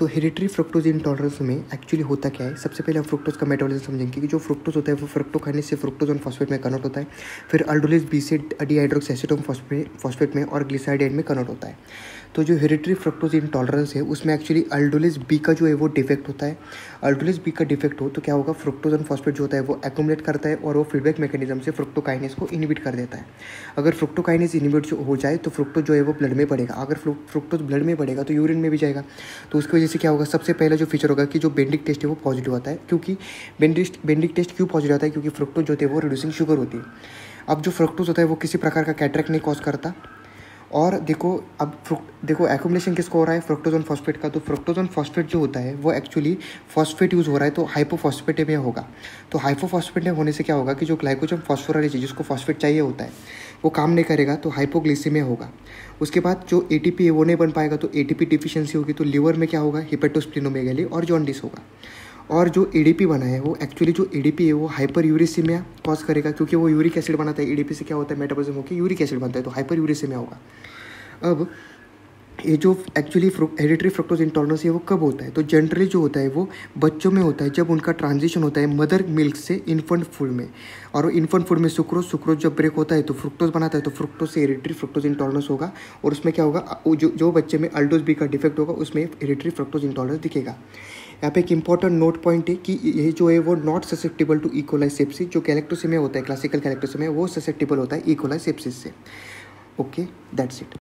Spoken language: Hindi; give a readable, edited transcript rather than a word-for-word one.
तो हेरिटरी फ्रुक्टोज इंटॉलरेंस में एक्चुअली होता क्या है, सबसे पहले हम फ्रुक्टोज का मेटाबॉलिज्म समझेंगे कि जो फ्रुक्टोज होता है वो फ्रुक्टोकाइनेज से फ्रुक्टोज ऑन फॉस्फेट में कन्वर्ट होता है, फिर अल्डोलेज बी से डिहाइड्रोक्सी फॉस्फेट में और ग्लिसराइड में कन्वर्ट होता है। तो जो हेरिटरी फ्रुक्टोज इंटॉलरेंस है उसमें एक्चुअली अल्डोलेज बी का जो है वो डिफेक्ट होता है। अल्डोलेज बी का डिफेक्ट हो तो क्या होगा, फ्रुक्टोज ऑन फॉस्फेट जो होता है वो एक्यूमुलेट करता है और वो फीडबैक मैकेनिज्म से फ्रुक्टोकाइनेज को इनिबिट कर देता है। अगर फ्रुक्टोकाइनेज इनिबिट जो हो जाए तो फ्रुक्टोज जो है वो ब्लड में बढ़ेगा। अगर फ्रुक्टोज ब्लड में बढ़ेगा तो यूरिन में भी जाएगा। तो उसकी वजह से क्या होगा, सबसे पहला जो फीचर होगा कि जो बेंडिक टेस्ट है वो पॉजिटिव आता है। क्योंकि बेंडिक टेस्ट क्यों पॉजिटिव आता है, क्योंकि फ्रुक्टोज जो होते हैं वो रिड्यूसिंग शुगर होती है। अब जो फ्रुक्टोज होता है वो किसी प्रकार का कैटरेक्ट नहीं कॉज करता। और देखो एक्यूमुलेशन किसको हो रहा है, फ्रुक्टोज ऑन फॉस्फेट का। तो फ्रुक्टोज ऑन फॉस्फेट जो होता है वो एक्चुअली फॉस्फेट यूज़ हो रहा है तो हाइपोफॉस्फेटेमिया होगा। तो हाइपोफॉस्फेटेमिया होने से क्या होगा कि जो ग्लाइकोजन फॉस्फोराइलेज जिसको फॉस्फेट चाहिए होता है वो काम नहीं करेगा तो हाइपोग्लिसीमिया होगा। उसके बाद जो एटीपी है वो नहीं बन पाएगा तो एटीपी डिफिशियंसी होगी। तो लिवर में क्या होगा, हिपेटोस्प्लिनोमेगाली और जॉन्डिस होगा। और जो एडीपी बना है वो एक्चुअली जो एडीपी है वो हाइपर यूरिसीमिया कॉज करेगा, क्योंकि वो यूरिक एसिड बनाता है। एडीपी से क्या होता है, मेटाबॉलिज्म होकर यूरिक एसिड बनता है तो हाइपर यूरिसीमिया होगा। अब ये जो एक्चुअली हेरिटरी फ्रुक्टोज इंटॉलरेंस है वो कब होता है, तो जनरली जो होता है वो बच्चों में होता है जब उनका ट्रांजिशन होता है मदर मिल्क से इन्फेंट फूड में। और इन्फेंट फूड में सुक्रोज जब ब्रेक होता है तो फ्रुक्टोज बनाता है, तो फ्रुक्टोज से हेरिटरी फ्रुक्टोज इंटॉलरेंस होगा। और उसमें क्या होगा, जो बच्चे में अल्डोज बी का डिफेक्ट होगा उसमें हेरिटरी फ्रुक्टोज इंटॉलरेंस दिखेगा। यहाँ पे एक इंपॉर्टेंट नोट पॉइंट है कि ये जो है वो not susceptible to E coli sepsis. जो गैलेक्टोसेमिया होता है, क्लासिकल गैलेक्टोसेमिया, वो ससेप्टिबल होता है इकोलाई सेप्सिस से। Okay, that's it.